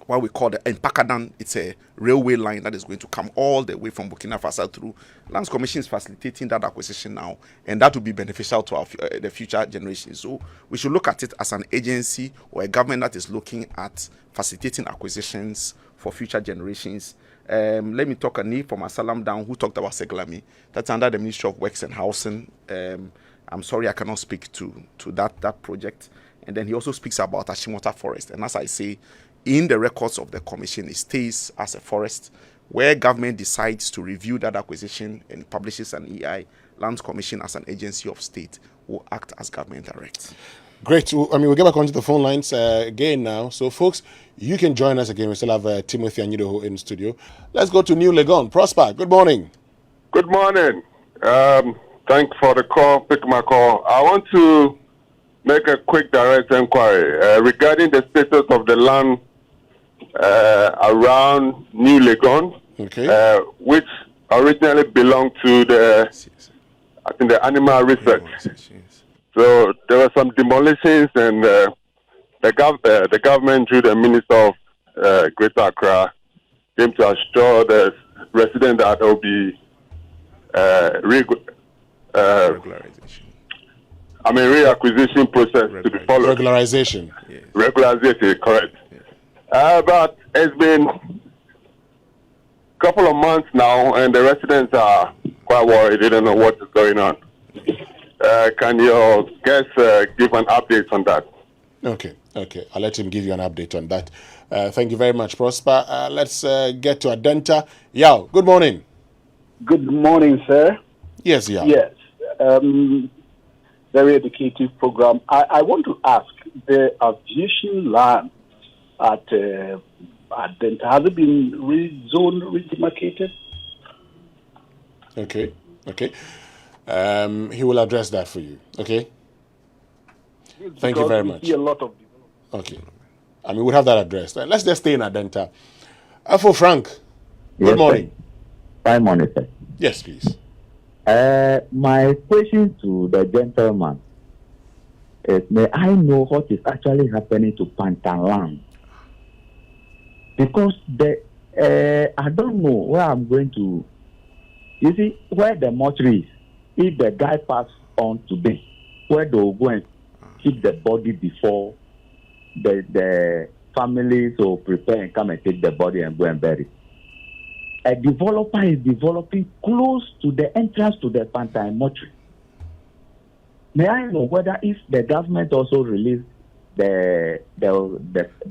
what we call the Empakadan. It's a railway line that is going to come all the way from Burkina Faso through. Lands Commission is facilitating that acquisition now, and that will be beneficial to the future generations. So we should look at it as an agency or a government that is looking at facilitating acquisitions for future generations. Let me talk a name from Asalam Down, who talked about Seglami. That's under the Ministry of Works and Housing. I'm sorry I cannot speak to that project. And then he also speaks about Ashimota Forest. And as I say, in the records of the commission, it stays as a forest. Where government decides to review that acquisition and publishes an EI, Lands Commission as an agency of state will act as government directs. Great. We'll get back onto the phone lines again now. So, folks, you can join us again. We still have Timothy Anyidoho in the studio. Let's go to New Legon. Prosper, good morning. Good morning. Thanks for the call. Pick my call. I want to make a quick direct inquiry regarding the status of the land around New Legon, okay, which originally belonged to the animal research. So there were some demolitions, and the government, through the Minister of Greater Accra, came to assure the residents that there will be reacquisition process to be followed. Regularization. Yes. Regularization, correct. But it's been a couple of months now, and the residents are quite worried. They don't know what is going on. Can your guest give an update on that? Okay. I'll let him give you an update on that. Thank you very much, Prosper. Let's get to Adenta. Yao, good morning. Good morning, sir. Yes, Yao. Yes. Very educative program. I want to ask, the aviation land at Adenta, has it been rezoned, redemarcated? Okay. He will address that for you. Okay. Thank you very much. See a lot of okay. We'll have that addressed. Let's just stay in Adenta. For Frank, good morning. Fine morning, sir. Yes, please. My question to the gentleman is, may I know what is actually happening to Pantalan? Because I don't know where I'm going to. You see, where the mortuary is, if the guy passes on today, where they will go and keep the body before the families will prepare and come and take the body and go and bury it. A developer is developing close to the entrance to the Pantai mortuary. May I know whether if the government also release the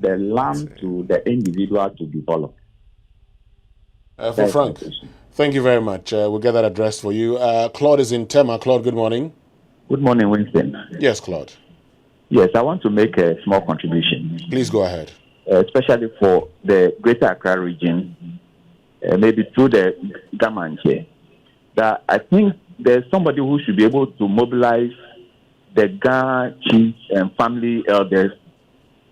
land to the individual to develop? For Frank, thank you very much. We'll get that addressed for you. Claude is in Tema. Claude, good morning. Good morning, Winston. Yes, Claude. Yes, I want to make a small contribution. Please go ahead. Especially for the Greater Accra region, maybe through the government here, that I think there's somebody who should be able to mobilize the Ghana chiefs and family elders,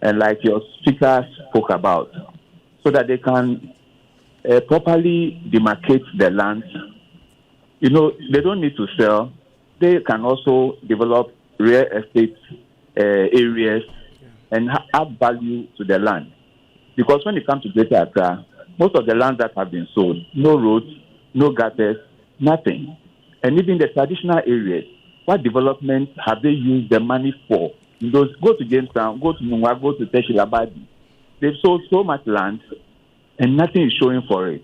and like your speaker spoke about, so that they can properly demarcate the land. You know, they don't need to sell. They can also develop real estate areas and add value to the land. Because when it comes to Greater Accra, most of the land that have been sold, no roads, no gutters, nothing. And even the traditional areas, what development have they used the money for? Go to Jamestown, go to Mungwa, go to Teshilabadi. They've sold so much land and nothing is showing for it.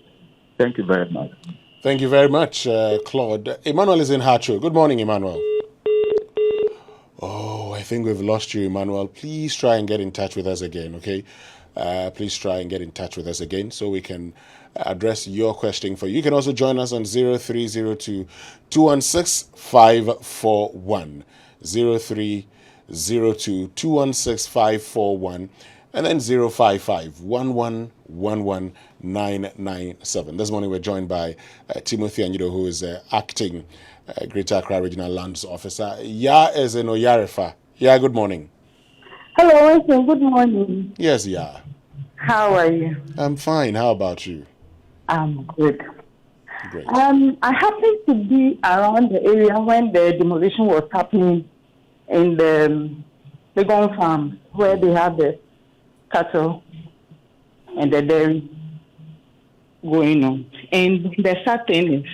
Thank you very much. Thank you very much, Claude. Emmanuel is in Hacho. Good morning, Emmanuel. Oh, I think we've lost you, Emmanuel. Please try and get in touch with us again, okay? Please try and get in touch with us again so we can address your question for you. You can also join us on 0302 216 541. 0302 216 541. And then 055 1111997. This morning we're joined by Timothy Anyidoho, who is acting Greater Accra Regional Lands Officer. Ya is in Oyarefa. Ya, good morning. Hello, Winston. Good morning. Yes, Ya. How are you? I'm fine. How about you? I'm good. Great. I happened to be around the area when the demolition was happening in the Legon farm where they have the cattle and the dairy going on. And the sad thing is,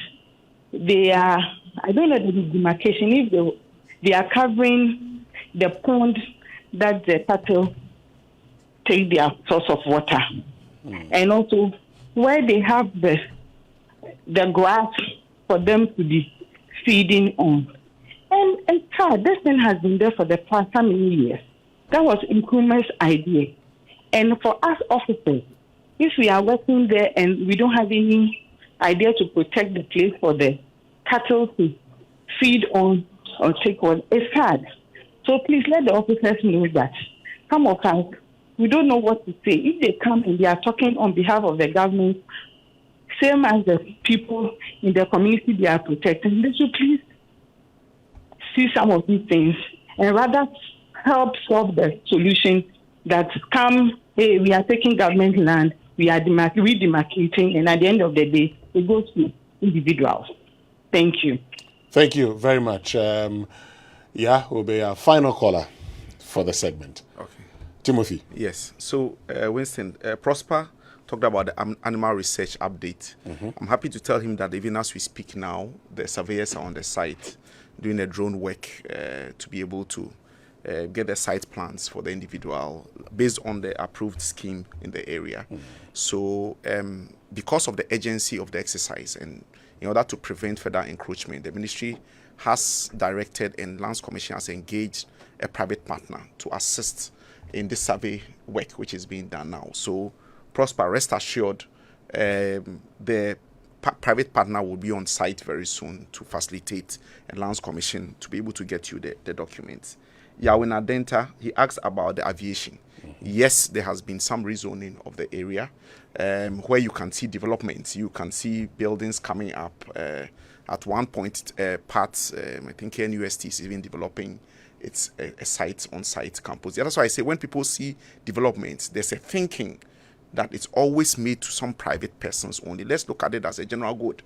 they are, I don't know the demarcation, if they are covering the pond that the cattle take their source of water. And also where they have the grass for them to be feeding on. And it's hard. This thing has been there for the past how many years? That was Nkrumah's idea. And for us officers, if we are working there and we don't have any idea to protect the place for the cattle to feed on or take on, it's hard. So please let the officers know that some of us, we don't know what to say. If they come and they are talking on behalf of the government, same as the people in the community they are protecting, they should please see some of these things and rather help solve the solution that come, hey, we are taking government land, we are redemarcating, and at the end of the day, it goes to individuals. Thank you. Thank you very much. Will be our final caller for the segment. Okay. Timothy. Yes. So, Winston, Prosper talked about the animal research update. I'm happy to tell him that even as we speak now, the surveyors are on the site doing a drone work to be able to get the site plans for the individual based on the approved scheme in the area. So because of the urgency of the exercise and in order to prevent further encroachment, the ministry has directed and Lands Commission has engaged a private partner to assist in this survey work which is being done now. So Prosper, rest assured, the private partner will be on site very soon to facilitate a Lands Commission to be able to get you the documents. Yawin Adenta, he asked about the aviation. Yes, there has been some rezoning of the area where you can see developments. You can see buildings coming up. At one point, parts, I think NUST is even developing its a site on-site campus. That's why I say when people see developments, there's a thinking that it's always made to some private persons only. Let's look at it as a general good.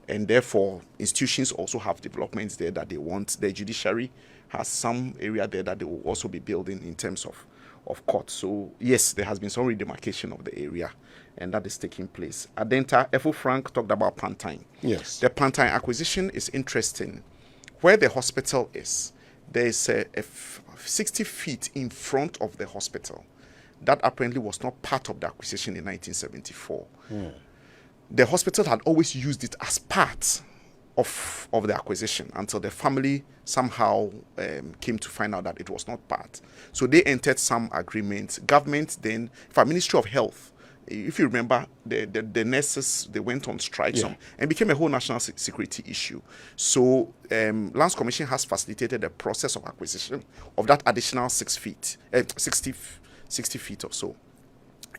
And therefore, institutions also have developments there that they want. The judiciary has some area there that they will also be building in terms of court. So, yes, there has been some redemarcation of the area, and that is taking place. Adenta, Efo Frank talked about Pantine. Yes. The Pantine acquisition is interesting. Where the hospital is, there is a 60 feet in front of the hospital. That apparently was not part of the acquisition in 1974. The hospital had always used it as part of the acquisition until the family somehow came to find out that it was not part. So they entered some agreements. Government then, for Ministry of Health, if you remember, the nurses, they went on strike and became a whole national security issue. So Lands Commission has facilitated the process of acquisition of that additional 60 feet or so.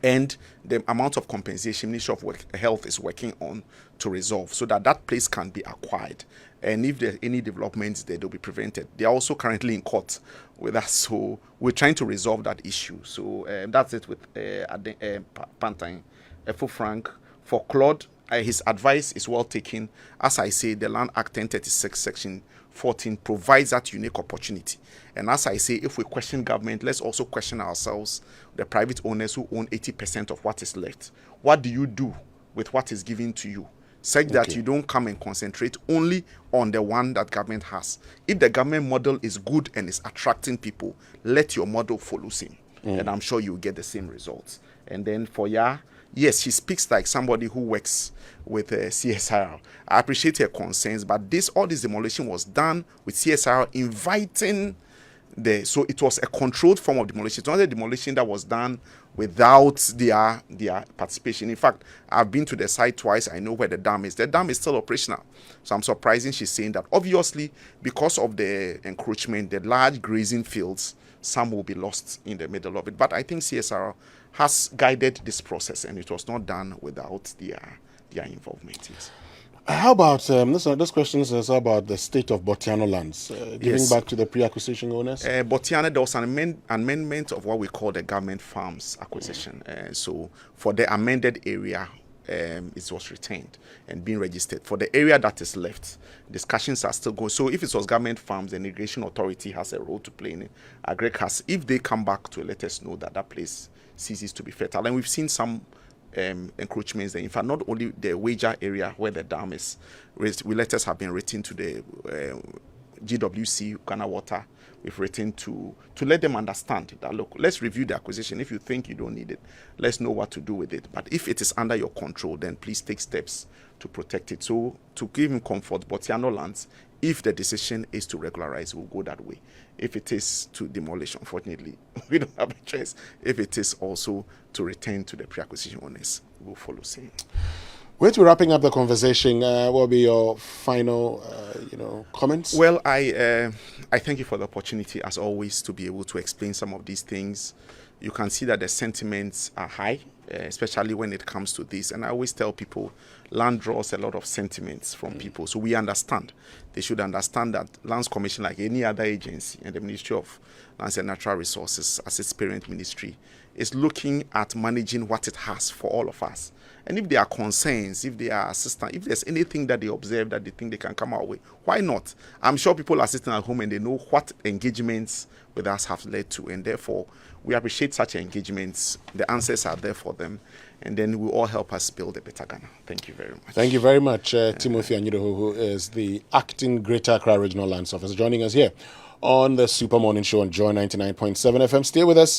And the amount of compensation Ministry of Health is working on to resolve so that that place can be acquired. And if there are any developments there, they'll be prevented. They are also currently in court with us, so we're trying to resolve that issue. So that's it with Pantine. For Frank, for Claude, his advice is well taken. As I say, the Land Act 1036, Section 14 provides that unique opportunity. And as I say, if we question government, let's also question ourselves, the private owners who own 80% of what is left. What do you do with what is given to you? Such that you don't come and concentrate only on the one that government has. If the government model is good and is attracting people, let your model follow same. And I'm sure you'll get the same results. And then for yes, she speaks like somebody who works with CSIR. I appreciate her concerns, but all this demolition was done with CSIR inviting so it was a controlled form of demolition. It's not a demolition that was done without their participation. In fact, I've been to the site twice. I know where the dam is. The dam is still operational. So I'm surprised she's saying that. Obviously, because of the encroachment, the large grazing fields, some will be lost in the middle of it. But I think CSR has guided this process, and it was not done without their involvement. Yes. How about this question is about the state of Botiano lands, giving back to the pre-acquisition owners? Botiano, there was an amendment of what we call the government farms acquisition. So for the amended area, it was retained and being registered. For the area that is left, discussions are still going. So if it was government farms, the Irrigation Authority has a role to play in it. Agric has, if they come back to let us know that place ceases to be fertile. And we've seen some encroachments there. In fact, not only the wager area where the dam is raised, letters have been written to the GWC, Ghana Water. We've written to let them understand that, look, let's review the acquisition. If you think you don't need it, let's know what to do with it. But if it is under your control, then please take steps to protect it. So to give him comfort, Botiano lands, if the decision is to regularize, we'll go that way. If it is to demolish, unfortunately, we don't have a choice. If it is also to return to the pre-acquisition owners, we'll follow same. We're wrapping up the conversation. What will be your final, comments? Well, I thank you for the opportunity, as always, to be able to explain some of these things. You can see that the sentiments are high, especially when it comes to this. And I always tell people, land draws a lot of sentiments from people. So we understand. They should understand that Lands Commission, like any other agency, and the Ministry of Lands and Natural Resources, as its parent ministry, is looking at managing what it has for all of us. And if there are concerns, if there are assistance, if there's anything that they observe that they think they can come out with, why not? I'm sure people are sitting at home and they know what engagements with us have led to, and therefore we appreciate such engagements. The answers are there for them, and then we all help us build a better Ghana. Thank you very much. Thank you very much, Timothy Anyidoho, who is the acting Greater Accra Regional Lands Officer, joining us here on the Super Morning Show on Joy 99.7 FM. Stay with us.